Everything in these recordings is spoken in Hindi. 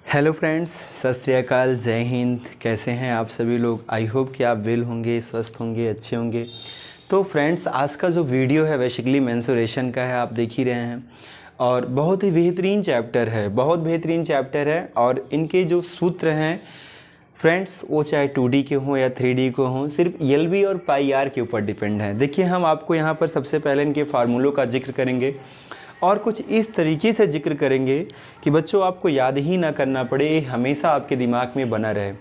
हेलो फ्रेंड्स, सत श्री अकाल, जय हिंद। कैसे हैं आप सभी लोग? आई होप कि आप वेल होंगे, स्वस्थ होंगे, अच्छे होंगे। तो फ्रेंड्स, आज का जो वीडियो है बेसिकली मेंस्ट्रुएशन का है, आप देख ही रहे हैं। और बहुत ही बेहतरीन चैप्टर है, बहुत बेहतरीन चैप्टर है। और इनके जो सूत्र हैं फ्रेंड्स, वो चाहे 2D के हों या 3D के हों, सिर्फ LV और पाई आर के ऊपर डिपेंड है। देखिए, हम आपको यहाँ पर सबसे पहले इनके फार्मूलों का जिक्र करेंगे और कुछ इस तरीके से जिक्र करेंगे कि बच्चों आपको याद ही ना करना पड़े, ये हमेशा आपके दिमाग में बना रहे।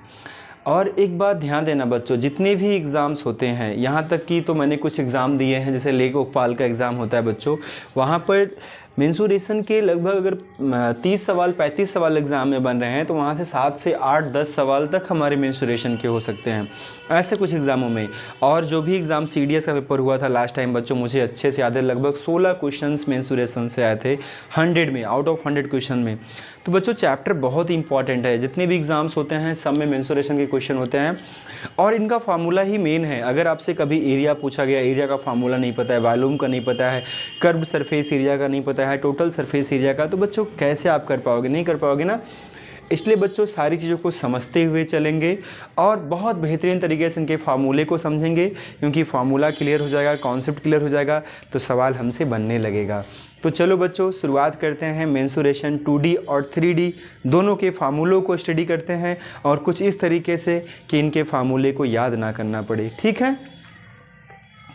और एक बात ध्यान देना बच्चों, जितने भी एग्ज़ाम्स होते हैं, यहाँ तक कि तो मैंने कुछ एग्ज़ाम दिए हैं, जैसे लेख लोकपाल का एग्ज़ाम होता है बच्चों, वहाँ पर मेंस्ट्रुएशन के लगभग अगर 30 सवाल 35 सवाल एग्ज़ाम में बन रहे हैं, तो वहाँ से 7 से 8 10 सवाल तक हमारे मेंस्ट्रुएशन के हो सकते हैं, ऐसे कुछ एग्ज़ामों में। और जो भी एग्ज़ाम CDS का पेपर हुआ था लास्ट टाइम बच्चों, मुझे अच्छे से याद है, लगभग 16 क्वेश्चंस मेंस्ट्रुएशन से आए थे 100 में, आउट ऑफ 100 क्वेश्चन में। तो बच्चों चैप्टर बहुत ही इंपॉर्टेंट है, जितने भी एग्ज़ाम्स होते हैं सब में मेंस्ट्रुएशन के क्वेश्चन होते हैं और इनका फार्मूला ही मेन है। अगर आपसे कभी एरिया पूछा गया, एरिया का फार्मूला नहीं पता है, वॉल्यूम का नहीं पता है, कर्व सरफेस एरिया का नहीं पता है, टोटल सरफेस एरिया का, तो बच्चों कैसे आप कर पाओगे? नहीं कर पाओगे ना। इसलिए बच्चों सारी चीज़ों को समझते हुए चलेंगे और बहुत बेहतरीन तरीके से इनके फार्मूले को समझेंगे, क्योंकि फार्मूला क्लियर हो जाएगा, कॉन्सेप्ट क्लियर हो जाएगा, तो सवाल हमसे बनने लगेगा। तो चलो बच्चों, शुरुआत करते हैं। मेंस्ट्रुएशन 2D और 3D दोनों के फार्मूलों को स्टडी करते हैं और कुछ इस तरीके से कि इनके फार्मूले को याद ना करना पड़े, ठीक है?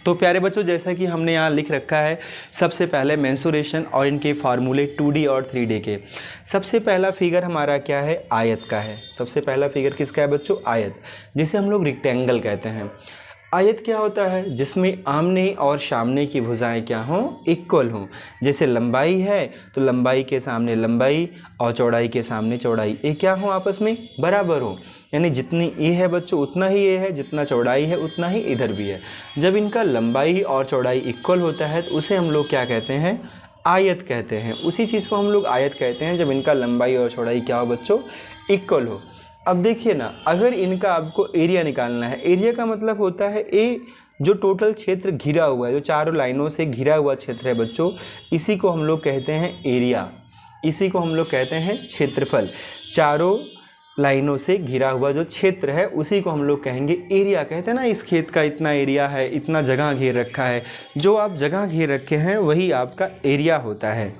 तो प्यारे बच्चों, जैसा कि हमने यहाँ लिख रखा है, सबसे पहले मेंस्ट्रुएशन और इनके फार्मूले 2D और 3D के। सबसे पहला फिगर हमारा क्या है? आयत का है। सबसे पहला फिगर किसका है बच्चों? आयत, जिसे हम लोग रेक्टेंगल कहते हैं। आयत क्या होता है? जिसमें आमने और सामने की भुजाएं क्या हों? इक्वल हों। जैसे लंबाई है तो लंबाई के सामने लंबाई और चौड़ाई के सामने चौड़ाई, ये क्या हो? आपस में बराबर हो। यानी जितनी ए है बच्चों उतना ही ए है, जितना चौड़ाई है उतना ही इधर भी है। जब इनका लंबाई और चौड़ाई इक्वल होता है तो उसे हम लोग क्या कहते हैं? आयत कहते हैं। उसी चीज़ को हम लोग आयत कहते हैं जब इनका लंबाई और चौड़ाई क्या हो बच्चों? इक्वल हो। अब देखिए ना, अगर इनका आपको एरिया निकालना है, एरिया का मतलब होता है ए, जो टोटल क्षेत्र घिरा हुआ है, जो चारों लाइनों से घिरा हुआ क्षेत्र है बच्चों, इसी को हम लोग कहते हैं एरिया, इसी को हम लोग कहते हैं क्षेत्रफल। चारों लाइनों से घिरा हुआ जो क्षेत्र है उसी को हम लोग कहेंगे एरिया। कहते हैं ना, इस खेत का इतना एरिया है, इतना जगह घेर रखा है। जो आप जगह घेर रखे हैं वही आपका एरिया होता है।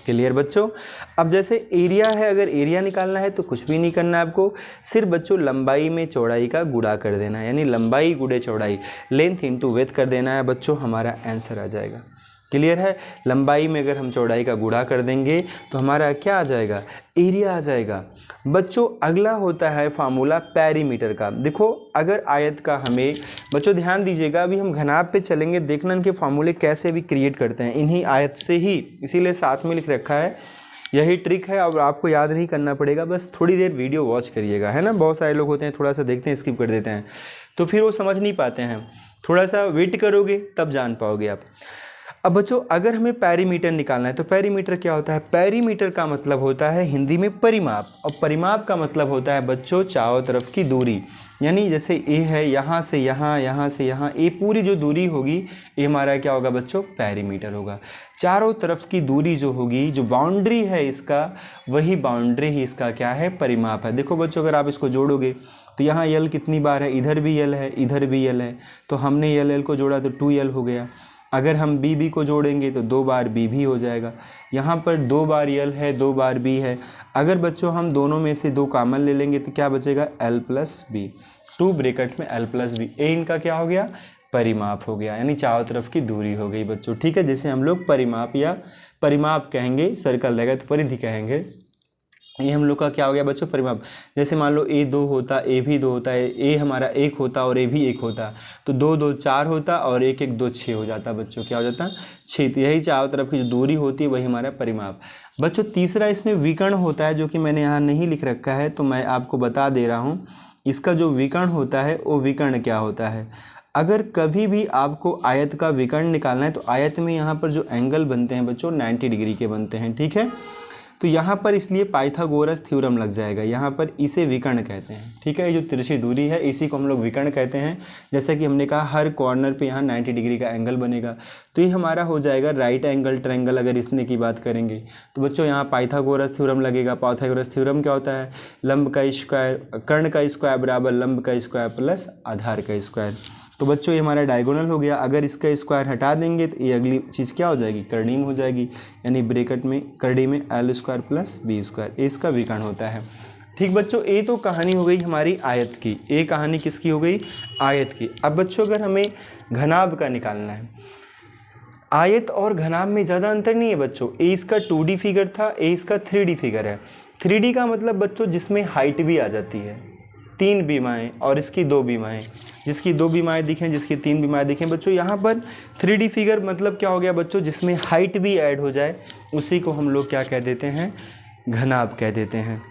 क्लियर बच्चों? अब जैसे एरिया है, अगर एरिया निकालना है तो कुछ भी नहीं करना है आपको, सिर्फ बच्चों लंबाई में चौड़ाई का गुणा कर देना है, यानी लंबाई गुणे चौड़ाई, लेंथ इनटू विड्थ कर देना है बच्चों, हमारा आंसर आ जाएगा। क्लियर है? लंबाई में अगर हम चौड़ाई का गुणा कर देंगे तो हमारा क्या आ जाएगा? एरिया आ जाएगा। बच्चों अगला होता है फार्मूला पेरीमीटर का। देखो, अगर आयत का हमें, बच्चों ध्यान दीजिएगा, अभी हम घनाभ पे चलेंगे, देखना इनके फार्मूले कैसे भी क्रिएट करते हैं, इन्हीं आयत से ही, इसीलिए साथ में लिख रखा है। यही ट्रिक है और आपको याद नहीं करना पड़ेगा, बस थोड़ी देर वीडियो वॉच करिएगा, है ना। बहुत सारे लोग होते हैं थोड़ा सा देखते हैं, स्किप कर देते हैं, तो फिर वो समझ नहीं पाते हैं। थोड़ा सा वेट करोगे तब जान पाओगे आप। अब बच्चों अगर हमें पेरीमीटर निकालना है तो पेरीमीटर क्या होता है? पेरीमीटर का मतलब होता है हिंदी में परिमाप, और परिमाप का मतलब होता है बच्चों चारों तरफ की दूरी। यानी जैसे ए है, यहाँ से यहाँ, यहाँ से यहाँ, ये पूरी जो दूरी होगी ये हमारा क्या होगा बच्चों? पेरीमीटर होगा। चारों तरफ की दूरी जो होगी, जो बाउंड्री है इसका, वही बाउंड्री ही इसका क्या है? परिमाप है। देखो बच्चों, अगर आप इसको जोड़ोगे तो यहाँ यल कितनी बार है? इधर भी यल है, इधर भी यल है, तो हमने यल को जोड़ा तो 2l हो गया। अगर हम बी को जोड़ेंगे तो 2 बार बी भी हो जाएगा। यहाँ पर 2 बार यल है, 2 बार बी है। अगर बच्चों हम दोनों में से 2 कॉमन ले लेंगे तो क्या बचेगा? l प्लस बी, 2 ब्रैकेट में l प्लस बी। ए इनका क्या हो गया? परिमाप हो गया, यानी चारों तरफ की दूरी हो गई बच्चों, ठीक है। जैसे हम लोग परिमाप या परिमाप कहेंगे, सर्कल रहेगा तो परिधि कहेंगे। ये हम लोग का क्या हो गया बच्चों? परिमाप। जैसे मान लो ए 2 होता, ए भी 2 होता है, ए हमारा 1 होता और ए भी 1 होता, तो 2 2 4 होता और 1 1 2 6 हो जाता बच्चों। क्या हो जाता? 6। तो यही चारों तरफ की जो दूरी होती है वही हमारा परिमाप। बच्चों तीसरा इसमें विकर्ण होता है, जो कि मैंने यहाँ नहीं लिख रखा है, तो मैं आपको बता दे रहा हूँ। इसका जो विकर्ण होता है वो विकर्ण क्या होता है? अगर कभी भी आपको आयत का विकर्ण निकालना है तो आयत में यहाँ पर जो एंगल बनते हैं बच्चों 90 डिग्री के बनते हैं, ठीक है। तो यहाँ पर इसलिए पाइथागोरस थ्योरम लग जाएगा। यहाँ पर इसे विकर्ण कहते हैं, ठीक है। ये जो तिरछी दूरी है इसी को हम लोग विकर्ण कहते हैं। जैसा कि हमने कहा हर कॉर्नर पे यहाँ 90 डिग्री का एंगल बनेगा, तो ये हमारा हो जाएगा राइट एंगल ट्रायंगल। अगर इसने की बात करेंगे तो बच्चों यहाँ पाइथागोरस थ्योरम लगेगा। पाइथागोरस थ्योरम क्या होता है? लंब का स्क्वायर, कर्ण का स्क्वायर बराबर लंब का स्क्वायर प्लस आधार का स्क्वायर। तो बच्चों ये हमारा डायगोनल हो गया। अगर इसका स्क्वायर हटा देंगे तो ये अगली चीज़ क्या हो जाएगी? कर्णीय हो जाएगी, यानी ब्रैकेट में कर्णी में L square plus B square, इसका विकर्ण होता है। ठीक बच्चों, ये तो कहानी हो गई हमारी आयत की। ये कहानी किसकी हो गई? आयत की। अब बच्चों अगर हमें घनाभ का निकालना है, आयत और घनाभ में ज़्यादा अंतर नहीं है बच्चों। ए इसका 2D फिगर था, ए इसका 3D फिगर है। 3D का मतलब बच्चों जिसमें हाइट भी आ जाती है, 3 बीमाएँ और इसकी 2 बीमाएँ, जिसकी 2 बीमाएँ दिखें, जिसकी 3 बीमाएँ दिखें। बच्चों यहाँ पर 3D फिगर मतलब क्या हो गया बच्चों? जिसमें हाइट भी ऐड हो जाए, उसी को हम लोग क्या कह देते हैं? घनाभ कह देते हैं।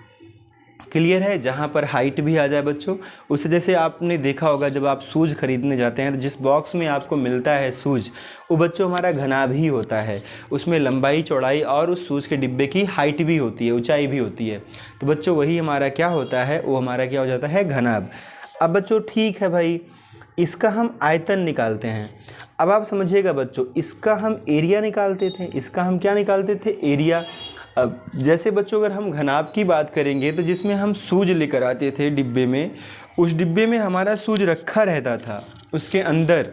क्लियर है? जहाँ पर हाइट भी आ जाए बच्चों, उसे जैसे आपने देखा होगा जब आप शूज़ खरीदने जाते हैं तो जिस बॉक्स में आपको मिलता है शूज़, वो बच्चों हमारा घनाभ ही होता है। उसमें लंबाई चौड़ाई और उस शूज़ के डिब्बे की हाइट भी होती है, ऊंचाई भी होती है। तो बच्चों वही हमारा क्या होता है? वो हमारा क्या हो जाता है? घनाभ। अब बच्चों ठीक है भाई, इसका हम आयतन निकालते हैं। अब आप समझिएगा बच्चों, इसका हम एरिया निकालते थे, इसका हम क्या निकालते थे? एरिया। अब जैसे बच्चों अगर हम घनाभ की बात करेंगे तो जिसमें हम सूज लेकर आते थे डिब्बे में, उस डिब्बे में हमारा सूज रखा रहता था उसके अंदर,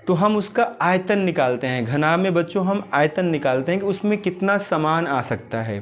तो हम उसका आयतन निकालते हैं। घनाभ में बच्चों हम आयतन निकालते हैं कि उसमें कितना सामान आ सकता है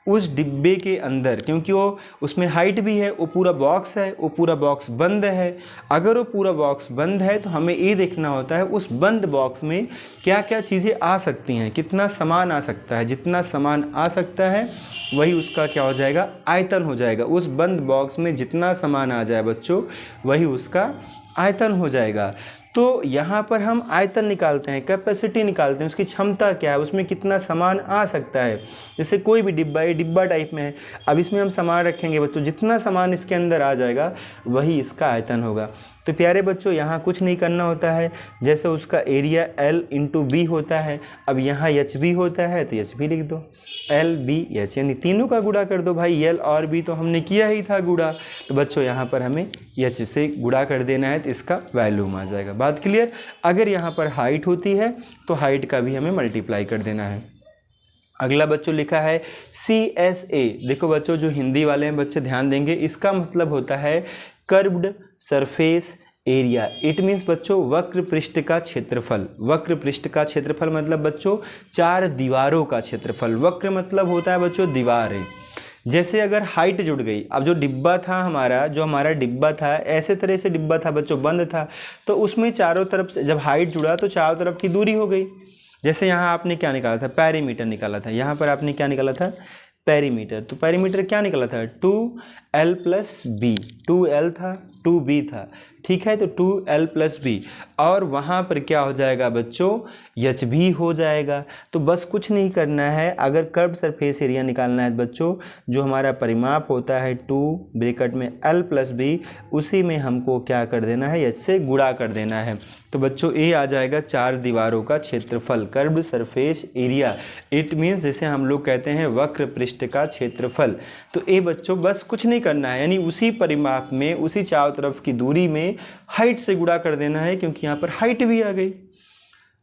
उस डिब्बे के अंदर, क्योंकि वो उसमें हाइट भी है, वो पूरा बॉक्स है, वो पूरा बॉक्स बंद है। अगर वो पूरा बॉक्स बंद है तो हमें ये देखना होता है उस बंद बॉक्स में क्या क्या चीज़ें आ सकती हैं, कितना सामान आ सकता है। जितना सामान आ सकता है वही उसका क्या हो जाएगा? आयतन हो जाएगा। उस बंद बॉक्स में जितना सामान आ जाए बच्चों, वही उसका आयतन हो जाएगा। तो यहाँ पर हम आयतन निकालते हैं, कैपेसिटी निकालते हैं, उसकी क्षमता क्या है, उसमें कितना सामान आ सकता है। जैसे कोई भी डिब्बा, ये डिब्बा टाइप में है, अब इसमें हम सामान रखेंगे बच्चों, जितना सामान इसके अंदर आ जाएगा वही इसका आयतन होगा। तो प्यारे बच्चों यहाँ कुछ नहीं करना होता है, जैसे उसका एरिया L इंटू बी होता है। अब यहाँ एच बी होता है तो एच बी लिख दो, L B H, यानी तीनों का गुणा कर दो भाई। L और B तो हमने किया ही था गुणा, तो बच्चों यहाँ पर हमें H से गुणा कर देना है तो इसका वैल्यूम आ जाएगा। बात क्लियर? अगर यहाँ पर हाइट होती है तो हाइट का भी हमें मल्टीप्लाई कर देना है। अगला बच्चों लिखा है CSA। देखो बच्चों जो हिंदी वाले हैं बच्चे ध्यान देंगे, इसका मतलब होता है curved surface area. It means बच्चों वक्र पृष्ठ का क्षेत्रफल। वक्र पृष्ठ का क्षेत्रफल मतलब बच्चों 4 दीवारों का क्षेत्रफल। वक्र मतलब होता है बच्चों दीवार है। जैसे अगर हाइट जुड़ गई, अब जो डिब्बा था हमारा, जो हमारा डिब्बा था ऐसे तरह से डिब्बा था बच्चों, बंद था, तो उसमें चारों तरफ से जब हाइट जुड़ा तो चारों तरफ की दूरी हो गई। जैसे यहाँ आपने क्या निकाला था? पेरीमीटर निकाला था। यहाँ पर आपने क्या निकाला था? पेरीमीटर। तो पेरीमीटर क्या निकला था? 2L plus B. 2L था, 2B था, ठीक है। तो 2L प्लस बी, और वहाँ पर क्या हो जाएगा बच्चों? एच भी हो जाएगा। तो बस कुछ नहीं करना है। अगर कर्व सरफेस एरिया निकालना है बच्चों, जो हमारा परिमाप होता है 2 ब्रैकेट में L प्लस बी, उसी में हमको क्या कर देना है? एच से गुणा कर देना है। तो बच्चों ये आ जाएगा 4 दीवारों का क्षेत्रफल, curve surface area. It means जैसे हम लोग कहते हैं वक्र पृष्ठ का क्षेत्रफल। तो ये बच्चों बस कुछ नहीं करना है, यानी उसी परिमाप में, उसी चारों तरफ की दूरी में हाइट से गुणा कर देना है, क्योंकि यहाँ पर हाइट भी आ गई।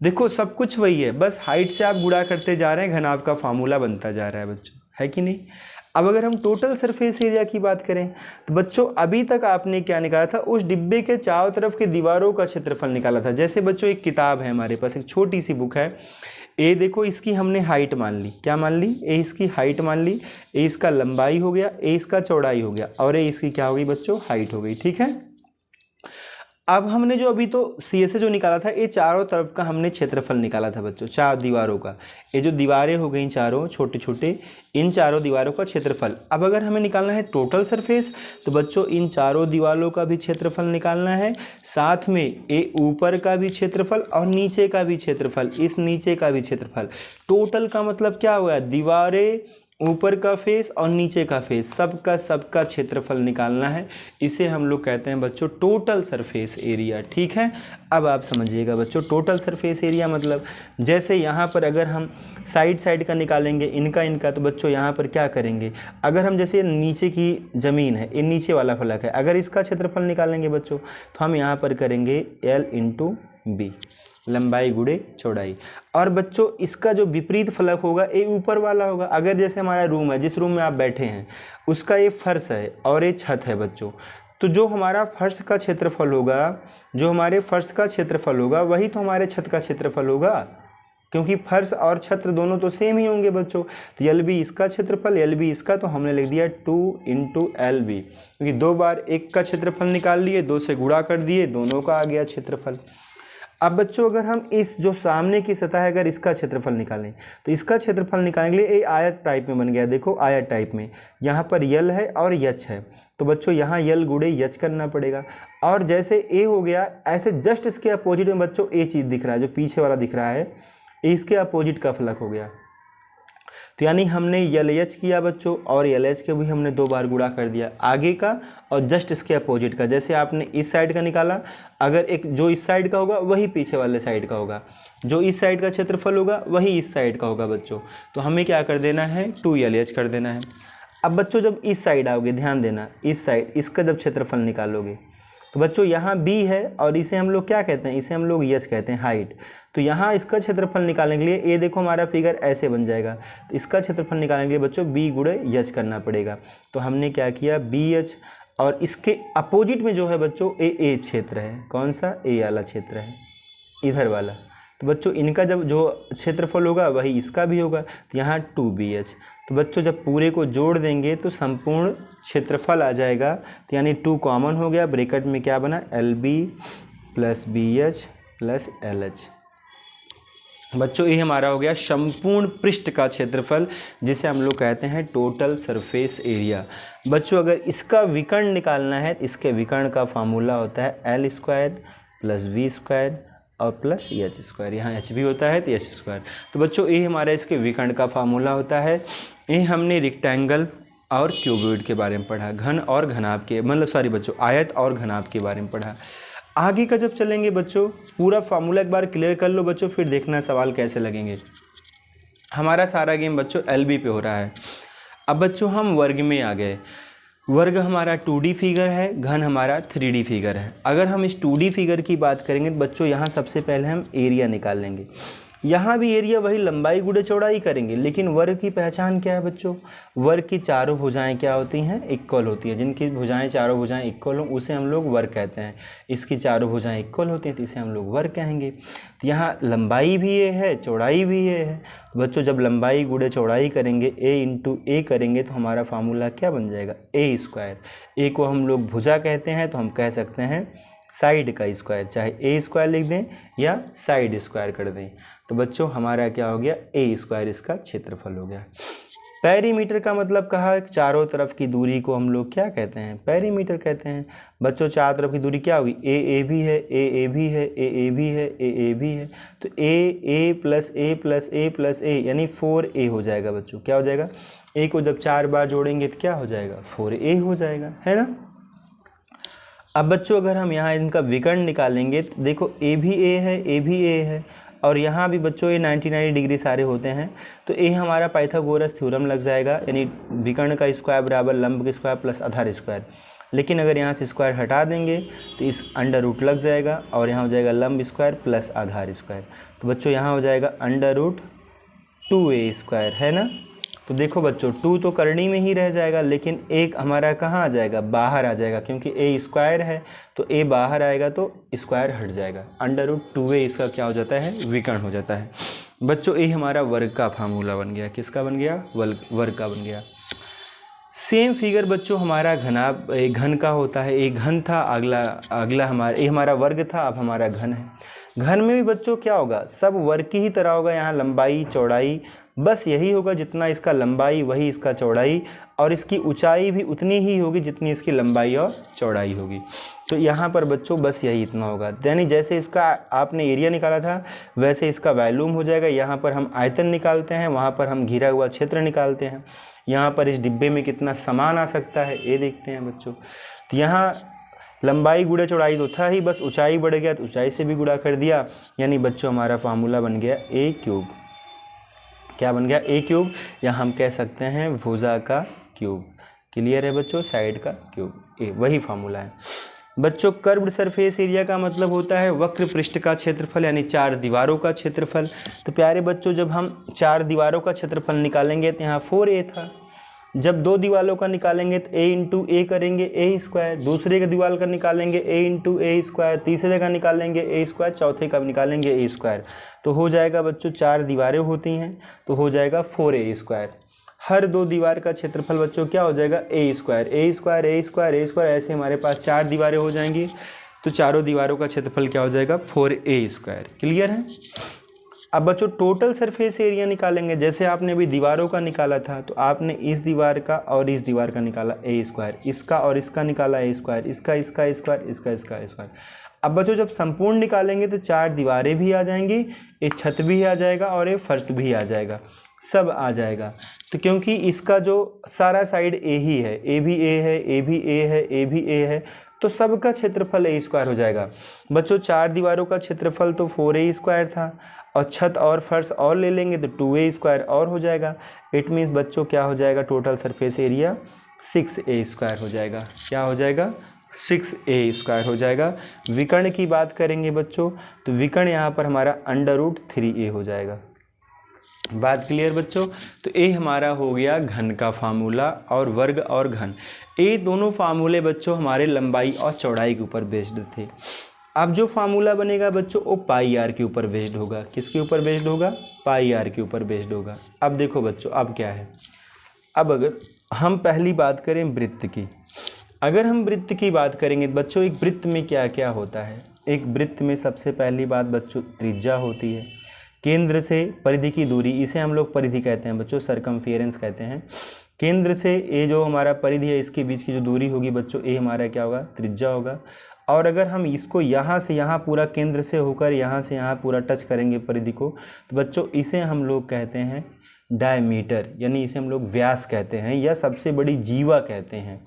देखो सब कुछ वही है, बस हाइट से आप गुणा करते जा रहे हैं, घनाभ का फार्मूला बनता जा रहा है बच्चों, है कि नहीं। अब अगर हम टोटल सरफेस एरिया की बात करें तो बच्चों अभी तक आपने क्या निकाला था? उस डिब्बे के चारों तरफ के दीवारों का क्षेत्रफल निकाला था। जैसे बच्चों एक किताब है हमारे पास, एक छोटी सी बुक है, ए देखो इसकी हमने हाइट मान ली, क्या मान ली? ए इसकी हाइट मान ली, ए इसका लंबाई हो गया, ए इसका चौड़ाई हो गया, और ए इसकी क्या हो गई बच्चों? हाइट हो गई, ठीक है। अब हमने जो अभी तो CSA जो निकाला था, ये चारों तरफ का हमने क्षेत्रफल निकाला था बच्चों, 4 दीवारों का। ये जो दीवारें हो गई चारों छोटे छोटे, इन चारों दीवारों का क्षेत्रफल। अब अगर हमें निकालना है टोटल सरफेस, तो बच्चों इन चारों दीवारों का भी क्षेत्रफल निकालना है, साथ में ये ऊपर का भी क्षेत्रफल और नीचे का भी क्षेत्रफल, इस नीचे का भी क्षेत्रफल। टोटल का मतलब क्या हुआ? दीवारें ऊपर का फेस और नीचे का फेस सबका क्षेत्रफल निकालना है। इसे हम लोग कहते हैं बच्चों टोटल सरफेस एरिया। ठीक है, अब आप समझिएगा बच्चों, टोटल सरफेस एरिया मतलब जैसे यहाँ पर अगर हम साइड का निकालेंगे इनका, तो बच्चों यहाँ पर क्या करेंगे, अगर हम जैसे नीचे की ज़मीन है, ये नीचे वाला फलक है, अगर इसका क्षेत्रफल निकालेंगे बच्चों तो हम यहाँ पर करेंगे L/B, लंबाई गुणे चौड़ाई। और बच्चों इसका जो विपरीत फलक होगा ये ऊपर वाला होगा। अगर जैसे हमारा रूम है, जिस रूम में आप बैठे हैं उसका ये फर्श है और ये छत है बच्चों, तो जो हमारा फर्श का क्षेत्रफल होगा, जो हमारे फर्श का क्षेत्रफल होगा वही तो हमारे छत का क्षेत्रफल होगा, क्योंकि फर्श और छत दोनों तो सेम ही होंगे बच्चों। तो LB इसका क्षेत्रफल, LB इसका, तो हमने लिख दिया 2 × LB, क्योंकि 2 बार एक का क्षेत्रफल निकाल लिए, 2 से गुणा कर दिए, दोनों का आ गया क्षेत्रफल। अब बच्चों अगर हम इस जो सामने की सतह है अगर इसका क्षेत्रफल निकालें तो इसका क्षेत्रफल निकालने के लिए ये आयत टाइप में बन गया। देखो आयत टाइप में यहाँ पर यल है और यच है, तो बच्चों यहाँ यल गुणे यच करना पड़ेगा। और जैसे ए हो गया, ऐसे जस्ट इसके अपोजिट में बच्चों ए चीज़ दिख रहा है, जो पीछे वाला दिख रहा है, इसके अपोजिट का फलक हो गया। तो यानी हमने LH किया बच्चों, और LH के भी हमने 2 बार गुणा कर दिया, आगे का और जस्ट इसके अपोजिट का। जैसे आपने इस साइड का निकाला, अगर एक जो इस साइड का होगा वही पीछे वाले साइड का होगा, जो इस साइड का क्षेत्रफल होगा वही इस साइड का होगा बच्चों। तो हमें क्या कर देना है, 2LH कर देना है। अब बच्चों जब इस साइड आओगे, ध्यान देना, इस साइड इसका जब क्षेत्रफल निकालोगे तो बच्चों यहाँ B है और इसे हम लोग क्या कहते हैं, इसे हम लोग H कहते हैं, हाइट। तो यहाँ इसका क्षेत्रफल निकालने के लिए ये देखो हमारा फिगर ऐसे बन जाएगा, तो इसका क्षेत्रफल निकालने के लिए बच्चों B × H करना पड़ेगा। तो हमने क्या किया, BH, और इसके अपोजिट में जो है बच्चों ए क्षेत्र है, कौन सा, ए वाला क्षेत्र है, इधर वाला। तो बच्चों इनका जब जो क्षेत्रफल होगा वही इसका भी होगा, तो यहाँ 2BH। तो बच्चों जब पूरे को जोड़ देंगे तो संपूर्ण क्षेत्रफल आ जाएगा, तो यानी 2 कॉमन हो गया, ब्रैकेट में क्या बना, LB + BH + LH। बच्चों ये हमारा हो गया संपूर्ण पृष्ठ का क्षेत्रफल, जिसे हम लोग कहते हैं टोटल सरफेस एरिया। बच्चों अगर इसका विकर्ण निकालना है तो इसके विकर्ण का फार्मूला होता है L² + V² और +H²। यहाँ H भी होता है तो H²। तो बच्चों ये हमारा इसके विकर्ण का फार्मूला होता है। ये हमने रेक्टेंगल और क्यूबॉइड के बारे में पढ़ा, घन और घनाभ के, मतलब सॉरी बच्चों, आयत और घनाभ के बारे में पढ़ा। आगे का जब चलेंगे बच्चों, पूरा फार्मूला एक बार क्लियर कर लो बच्चों, फिर देखना सवाल कैसे लगेंगे। हमारा सारा गेम बच्चों LB पे हो रहा है। अब बच्चों हम वर्ग में आ गए। वर्ग हमारा 2D फिगर है, घन हमारा 3D फिगर है। अगर हम इस 2D फिगर की बात करेंगे तो बच्चों यहाँ सबसे पहले हम एरिया निकाल लेंगे। यहाँ भी एरिया वही लंबाई गुणे चौड़ाई करेंगे, लेकिन वर्ग की पहचान क्या है बच्चों, वर्ग की चारों भुजाएं क्या होती हैं, इक्वल होती हैं। जिनकी भुजाएं चारों भुजाएं इक्वल हों उसे हम लोग वर्ग कहते हैं। इसकी चारों भुजाएं इक्वल होती हैं तो इसे हम लोग वर्ग कहेंगे। तो यहाँ लंबाई भी ये है, चौड़ाई भी ये है। तो बच्चों जब लंबाई गुणे चौड़ाई करेंगे, A × A करेंगे, तो हमारा फार्मूला क्या बन जाएगा, A²। A को हम लोग भुजा कहते हैं, तो हम कह सकते हैं साइड का स्क्वायर, चाहे A² लिख दें या साइड स्क्वायर कर दें। तो बच्चों हमारा क्या हो गया, A² इसका क्षेत्रफल हो गया। पेरीमीटर का मतलब कहा, चारों तरफ की दूरी को हम लोग क्या कहते हैं, पेरीमीटर कहते हैं। बच्चों चारों तरफ की दूरी क्या होगी, AAB है, AAB है, AAB है, AAB है, तो A यानी 4A हो जाएगा बच्चों। क्या हो जाएगा, A को जब 4 बार जोड़ेंगे तो क्या हो जाएगा, 4A हो जाएगा, है ना। अब बच्चों अगर हम यहाँ इनका विकर्ण निकालेंगे तो देखो A भी A है, A भी A है, और यहाँ भी बच्चों ये 90 डिग्री सारे होते हैं। तो ये हमारा पाइथागोरस थ्योरम लग जाएगा, यानी विकर्ण का स्क्वायर बराबर लंब का स्क्वायर प्लस आधार स्क्वायर। लेकिन अगर यहाँ से स्क्वायर हटा देंगे तो इस √ लग जाएगा, और यहाँ हो जाएगा लंब स्क्वायर प्लस आधार स्क्वायर। तो बच्चों यहाँ हो जाएगा √2A², है ना। तो देखो बच्चों 2 तो करनी में ही रह जाएगा, लेकिन एक हमारा कहाँ आ जाएगा, बाहर आ जाएगा, क्योंकि A² है तो A बाहर आएगा तो स्क्वायर हट जाएगा। √2A इसका क्या हो जाता है, विकर्ण हो जाता है। बच्चों ये हमारा वर्ग का फार्मूला बन गया, किसका बन गया, वर्ग का बन गया। सेम फिगर बच्चों हमारा घन का होता है। एक घन था, अगला हमारा, ये हमारा वर्ग था, अब हमारा घन है। घन में भी बच्चों क्या होगा, सब वर्ग की ही तरह होगा। यहाँ लंबाई चौड़ाई बस यही होगा, जितना इसका लंबाई वही इसका चौड़ाई, और इसकी ऊंचाई भी उतनी ही होगी जितनी इसकी लंबाई और चौड़ाई होगी। तो यहाँ पर बच्चों बस यही इतना होगा। यानी जैसे इसका आपने एरिया निकाला था वैसे इसका वॉल्यूम हो जाएगा। यहाँ पर हम आयतन निकालते हैं, वहाँ पर हम घिरा हुआ क्षेत्र निकालते हैं। यहाँ पर इस डिब्बे में कितना सामान आ सकता है ये देखते हैं बच्चों। तो यहाँ लंबाई गुणा चौड़ाई तो था ही, बस ऊंचाई बढ़ गया तो ऊंचाई से भी गुणा कर दिया। यानी बच्चों हमारा फार्मूला बन गया ए क्यूब। क्या बन गया, ए क्यूब, या हम कह सकते हैं भुजा का क्यूब। क्लियर है बच्चों, साइड का क्यूब, ए वही फार्मूला है बच्चों। कर्व्ड सरफेस एरिया का मतलब होता है वक्र पृष्ठ का क्षेत्रफल, यानी 4 दीवारों का क्षेत्रफल। तो प्यारे बच्चों जब हम 4 दीवारों का क्षेत्रफल निकालेंगे तो यहाँ 4a था। जब 2 दीवारों का निकालेंगे तो a इंटू ए करेंगे a स्क्वायर, दूसरे का दीवार का निकालेंगे a इंटू ए स्क्वायर, तीसरे का निकालेंगे a स्क्वायर, चौथे का निकालेंगे a स्क्वायर। तो हो जाएगा बच्चों 4 दीवारें होती हैं तो हो जाएगा 4a स्क्वायर। हर 2 दीवार का क्षेत्रफल बच्चों क्या हो जाएगा, a square, a square, a square, a square, ऐसे हमारे पास 4 दीवारें हो जाएंगी। तो चारों दीवारों का क्षेत्रफल क्या हो जाएगा, 4a स्क्वायर। क्लियर है। अब बच्चों टोटल सरफेस एरिया निकालेंगे। जैसे आपने अभी दीवारों का निकाला था तो आपने इस दीवार का और इस दीवार का निकाला a स्क्वायर, इसका और इसका निकाला a स्क्वायर, इसका स्क्वायर, इसका स्क्वायर। अब बच्चों जब संपूर्ण निकालेंगे तो 4 दीवारें भी आ जाएंगी, एक छत भी आ जाएगा और एक फर्श भी आ जाएगा, सब आ जाएगा। तो क्योंकि इसका जो सारा साइड ए ही है, ए भी ए है, ए भी ए है, ए भी ए है, तो सबका क्षेत्रफल a स्क्वायर हो जाएगा। बच्चों 4 दीवारों का क्षेत्रफल तो 4a स्क्वायर था, और छत और फर्श और ले लेंगे तो 2a स्क्वायर और हो जाएगा। इट मीन्स बच्चों क्या हो जाएगा, total surface area 6a square हो जाएगा। क्या हो जाएगा, 6a स्क्वायर हो जाएगा। विकर्ण की बात करेंगे बच्चों तो विकर्ण यहाँ पर हमारा √3a हो जाएगा। बात क्लियर बच्चों। तो ए हमारा हो गया घन का फार्मूला, और वर्ग और घन ये दोनों फार्मूले बच्चों हमारे लंबाई और चौड़ाई के ऊपर बेस्ड थे। अब जो फार्मूला बनेगा बच्चों वो पाई आर के ऊपर बेस्ड होगा। किसके ऊपर बेस्ड होगा, पाई आर के ऊपर बेस्ड होगा। अब देखो बच्चों अब क्या है, अब अगर हम पहली बात करें वृत्त की, अगर हम वृत्त की बात करेंगे बच्चों एक वृत्त में क्या क्या होता है। एक वृत्त में सबसे पहली बात बच्चों त्रिज्या होती है, केंद्र से परिधि की दूरी, इसे हम लोग परिधि कहते हैं बच्चों, सरकमफेरेंस कहते हैं। केंद्र से ये जो हमारा परिधि है इसके बीच की जो दूरी होगी बच्चों ये हमारा क्या होगा, त्रिज्या होगा। और अगर हम इसको यहाँ से यहाँ पूरा केंद्र से होकर यहाँ से यहाँ पूरा टच करेंगे परिधि को, तो बच्चों इसे हम लोग कहते हैं डायमीटर, यानी इसे हम लोग व्यास कहते हैं या सबसे बड़ी जीवा कहते हैं।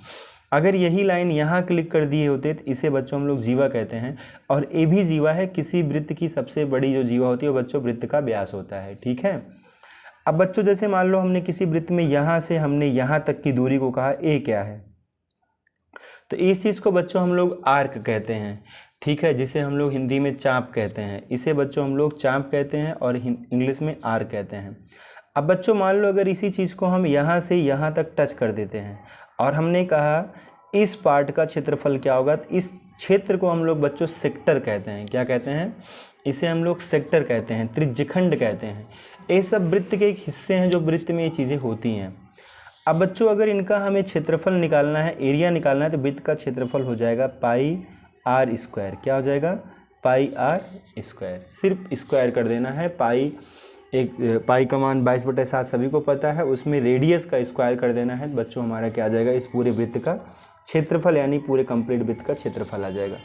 अगर यही लाइन यहाँ क्लिक कर दिए होते तो इसे बच्चों हम लोग जीवा कहते हैं। और ये भी जीवा है, किसी वृत्त की सबसे बड़ी जो जीवा होती है वो बच्चों वृत्त का व्यास होता है। ठीक है। अब बच्चों जैसे मान लो हमने किसी वृत्त में यहाँ से हमने यहाँ तक की दूरी को कहा ए क्या है, तो इस चीज़ को बच्चों हम लोग आर्क कहते हैं। ठीक है, जिसे हम लोग हिंदी में चाप कहते हैं, इसे बच्चों हम लोग चाप कहते हैं और इंग्लिश में आर्क कहते हैं। अब बच्चों मान लो अगर इसी चीज़ को हम यहाँ से यहाँ तक टच कर देते हैं और हमने कहा इस पार्ट का क्षेत्रफल क्या होगा, तो इस क्षेत्र को हम लोग बच्चों सेक्टर कहते हैं। क्या कहते हैं, इसे हम लोग सेक्टर कहते हैं, त्रिज्यखंड कहते हैं। ये सब वृत्त के एक हिस्से हैं जो वृत्त में ये चीज़ें होती हैं। अब बच्चों अगर इनका हमें क्षेत्रफल निकालना है, एरिया निकालना है, तो वृत्त का क्षेत्रफल हो जाएगा पाई आर स्क्वायर। क्या हो जाएगा, पाई आर स्क्वायर। सिर्फ स्क्वायर कर देना है। पाई पाई का मान 22/7 सभी को पता है, उसमें रेडियस का स्क्वायर कर देना है। बच्चों हमारा क्या आ जाएगा, इस पूरे वृत्त का क्षेत्रफल यानी पूरे कंप्लीट वृत्त का क्षेत्रफल आ जाएगा।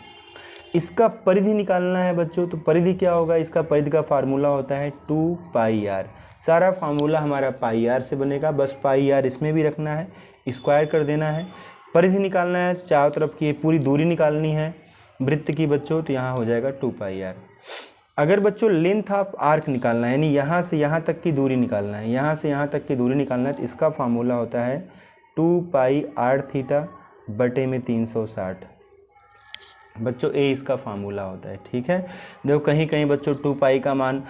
इसका परिधि निकालना है बच्चों, तो परिधि क्या होगा, इसका परिधि का फार्मूला होता है 2 पाई आर। सारा फार्मूला हमारा पाई आर से बनेगा, बस पाई आर इसमें भी रखना है, स्क्वायर कर देना है। परिधि निकालना है, चारों तरफ की पूरी दूरी निकालनी है वृत्त की बच्चों, तो यहाँ हो जाएगा 2 पाई आर। अगर बच्चों लेंथ ऑफ आर्क निकालना है, यानी यहाँ से यहाँ तक की दूरी निकालना है, यहाँ से यहाँ तक की दूरी निकालना है, तो इसका फार्मूला होता है 2 पाई आर थीटा बटे में 360। बच्चों ए इसका फार्मूला होता है। ठीक है, देखो कहीं कहीं बच्चों 2 पाई का मान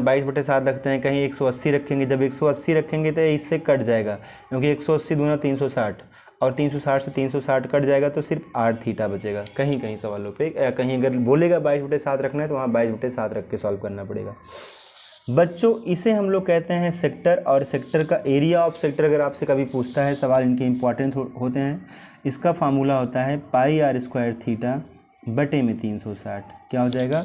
22/7 रखते हैं, कहीं 180 रखेंगे। जब 180 रखेंगे तो इससे कट जाएगा, क्योंकि 180 दूना 360 और 360 से 360 कट जाएगा, तो सिर्फ आर थीटा बचेगा। कहीं कहीं सवालों पे कहीं अगर बोलेगा 22/7 रखना है तो वहाँ 22/7 रख के सॉल्व करना पड़ेगा। बच्चों इसे हम लोग कहते हैं सेक्टर, और सेक्टर का एरिया ऑफ सेक्टर अगर आपसे कभी पूछता है सवाल, इनके इंपॉर्टेंट होते हैं। इसका फार्मूला होता है पाई आर स्क्वायर थीटा बटे में 360। क्या हो जाएगा,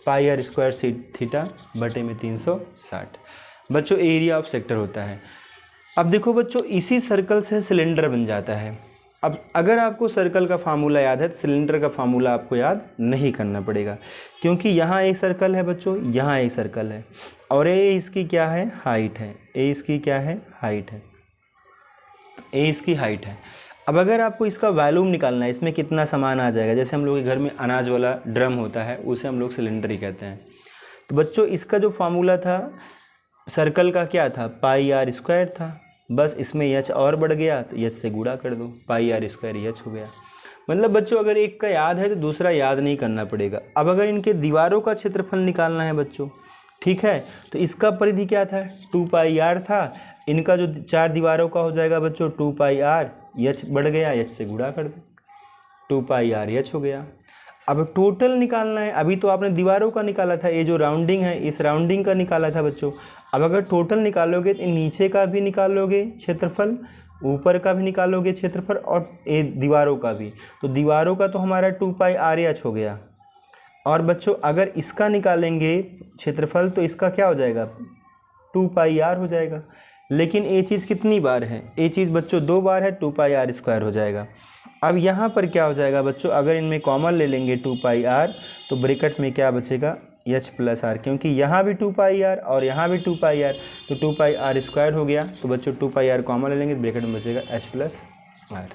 पाई आर स्क्वायर थीटा बटे में 360 बच्चों एरिया ऑफ सेक्टर होता है। अब देखो बच्चों इसी सर्कल से सिलेंडर बन जाता है। अब अगर आपको सर्कल का फार्मूला याद है तो सिलेंडर का फार्मूला आपको याद नहीं करना पड़ेगा, क्योंकि यहाँ एक सर्कल है बच्चों, यहाँ एक सर्कल है और ए इसकी क्या है, हाइट है। ए इसकी क्या है, हाइट है। ए इसकी हाइट है। अब अगर आपको इसका वॉल्यूम निकालना है, इसमें कितना सामान आ जाएगा, जैसे हम लोग के घर में अनाज वाला ड्रम होता है उसे हम लोग सिलेंडर ही कहते हैं। तो बच्चों इसका जो फार्मूला था सर्कल का क्या था, पाई आर स्क्वायर था। बस इसमें एच और बढ़ गया तो एच से गुणा कर दो, पाई आर स्क्वायर एच हो गया। मतलब बच्चों अगर एक का याद है तो दूसरा याद नहीं करना पड़ेगा। अब अगर इनके दीवारों का क्षेत्रफल निकालना है बच्चों, ठीक है, तो इसका परिधि क्या था, 2 पाई आर था। इनका जो 4 दीवारों का हो जाएगा बच्चों 2 पाई आर, एच बढ़ गया, एच से गुणा कर दो, 2 पाई आर एच हो गया। अब टोटल निकालना है, अभी तो आपने दीवारों का निकाला था, ये जो राउंडिंग है इस राउंडिंग का निकाला था बच्चों। अब अगर टोटल निकालोगे तो नीचे का भी निकालोगे क्षेत्रफल, ऊपर का भी निकालोगे क्षेत्रफल और ये दीवारों का भी। तो दीवारों का तो हमारा 2 पाई आर एच हो गया। और बच्चों अगर इसका निकालेंगे क्षेत्रफल तो इसका क्या हो जाएगा, 2 पाई आर हो जाएगा। लेकिन ये चीज़ कितनी बार है, ये चीज़ बच्चों 2 बार है, 2 पाई आर स्क्वायर हो जाएगा। अब यहाँ पर क्या हो जाएगा बच्चों, अगर इनमें कॉमन ले लेंगे 2 पाई आर तो ब्रैकेट में क्या बचेगा, एच प्लस आर, क्योंकि यहाँ भी 2 पाई आर और यहाँ भी 2 पाई आर, तो 2 पाई आर स्क्वायर हो गया। तो बच्चों 2 पाई आर कॉमन ले लेंगे तो ब्रैकेट में बचेगा एच प्लस आर।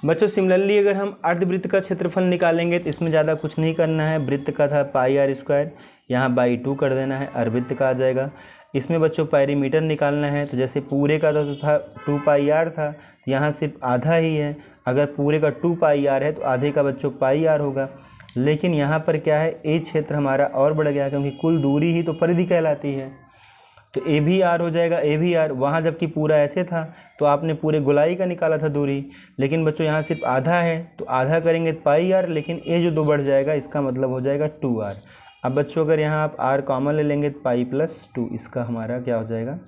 बच्चों सिमिलरली अगर हम अर्धवृत्त का क्षेत्रफल निकालेंगे तो इसमें ज़्यादा कुछ नहीं करना है। वृत्त का था पाई आर स्क्वायर, यहाँ बाई 2 कर देना है, अर्धवृत्त का आ जाएगा। इसमें बच्चों पेरीमीटर निकालना है, तो जैसे पूरे का तो था 2 पाई आर था, यहाँ सिर्फ आधा ही है। अगर पूरे का 2 पाई आर है तो आधे का बच्चों पाई आर होगा। लेकिन यहाँ पर क्या है, ए क्षेत्र हमारा और बढ़ गया, क्योंकि कुल दूरी ही तो परिधि कहलाती है। तो ए भी आर हो जाएगा, ए भी आर। वहाँ जबकि पूरा ऐसे था तो आपने पूरे गोलाई का निकाला था दूरी, लेकिन बच्चों यहाँ सिर्फ आधा है तो आधा करेंगे तो पाई आर, लेकिन ए जो 2 बढ़ जाएगा इसका मतलब हो जाएगा 2 आर। अब बच्चों अगर यहाँ आप आर कॉमन ले लेंगे तो पाई प्लस 2, इसका हमारा क्या हो जाएगा,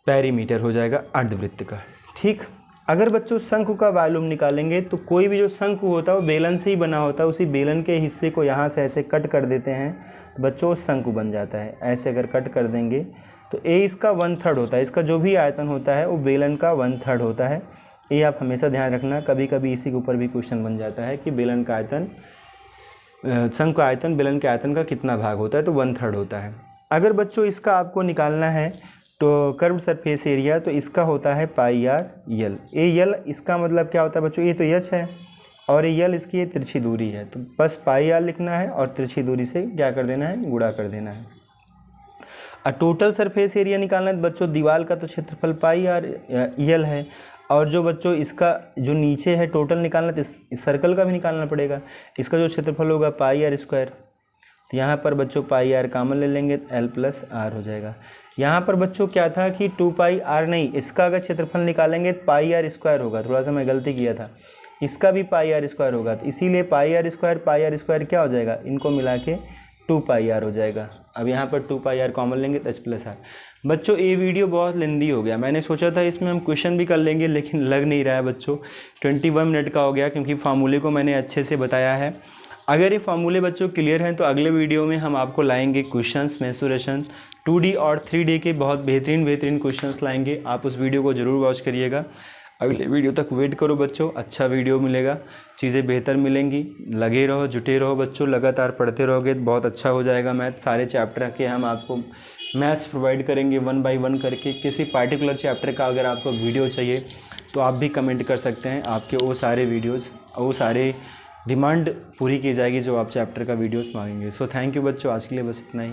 पेरीमीटर हो जाएगा अर्धवृत्त का। ठीक। अगर बच्चों शंकु का वॉल्यूम निकालेंगे तो कोई भी जो शंकु होता है वो बेलन से ही बना होता है, उसी बेलन के हिस्से को यहाँ से ऐसे कट कर देते हैं तो बच्चों शंकु बन जाता है। ऐसे अगर कट कर देंगे तो ए इसका 1/3 होता है, इसका जो भी आयतन होता है वो बेलन का 1/3 होता है। ये आप हमेशा ध्यान रखना, कभी कभी इसी के ऊपर भी क्वेश्चन बन जाता है कि बेलन का आयतन, शंकु का आयतन बेलन के आयतन का कितना भाग होता है, तो 1/3 होता है। अगर बच्चों इसका आपको निकालना है तो कर्व्ड सरफेस एरिया, तो इसका होता है पाई आर यल। ए यल इसका मतलब क्या होता है बच्चों, ये तो एच है और ये यल इसकी तिरछी दूरी है, तो बस पाई आर लिखना है और तिरछी दूरी से क्या कर देना है, गुणा कर देना है। और टोटल सरफेस एरिया निकालना है तो बच्चों दीवार का तो क्षेत्रफल पाई आर यल है, और जो बच्चों इसका जो नीचे है टोटल निकालना तो इस सर्कल का भी निकालना पड़ेगा। इसका जो क्षेत्रफल होगा पाई आर स्क्वायर, तो यहाँ पर बच्चों पाई आर कॉमन ले लेंगे तो एल प्लस आर हो जाएगा। यहाँ पर बच्चों क्या था कि 2 पाई आर नहीं, इसका अगर क्षेत्रफल निकालेंगे तो पाई आर स्क्वायर होगा, थोड़ा सा मैं गलती किया था, इसका भी पाई आर स्क्वायर होगा। तो इसीलिए पाई आर स्क्वायर क्या हो जाएगा, इनको मिला के 2 पाई आर हो जाएगा। अब यहाँ पर 2 पाई आर कॉमन लेंगे तो एच प्लस आर। बच्चों ये वीडियो बहुत लेंदी हो गया, मैंने सोचा था इसमें हम क्वेश्चन भी कर लेंगे लेकिन लग नहीं रहा है बच्चों। 21 मिनट का हो गया, क्योंकि फार्मूले को मैंने अच्छे से बताया है। अगर ये फार्मूले बच्चों क्लियर हैं तो अगले वीडियो में हम आपको लाएंगे क्वेश्चंस मेंसुरेशन 2D और 3D के बहुत बेहतरीन क्वेश्चंस लाएंगे। आप उस वीडियो को ज़रूर वॉच करिएगा। अगले वीडियो तक वेट करो बच्चों, अच्छा वीडियो मिलेगा, चीज़ें बेहतर मिलेंगी। लगे रहो, जुटे रहो बच्चों, लगातार पढ़ते रहोगे तो बहुत अच्छा हो जाएगा मैथ। सारे चैप्टर के हम आपको मैथ्स प्रोवाइड करेंगे 1 बाय 1 करके। किसी पार्टिकुलर चैप्टर का अगर आपको वीडियो चाहिए तो आप भी कमेंट कर सकते हैं, आपके वो सारे वीडियोज़, वो सारे डिमांड पूरी की जाएगी जो आप चैप्टर का वीडियोस मांगेंगे। सो थैंक यू बच्चों, आज के लिए बस इतना ही।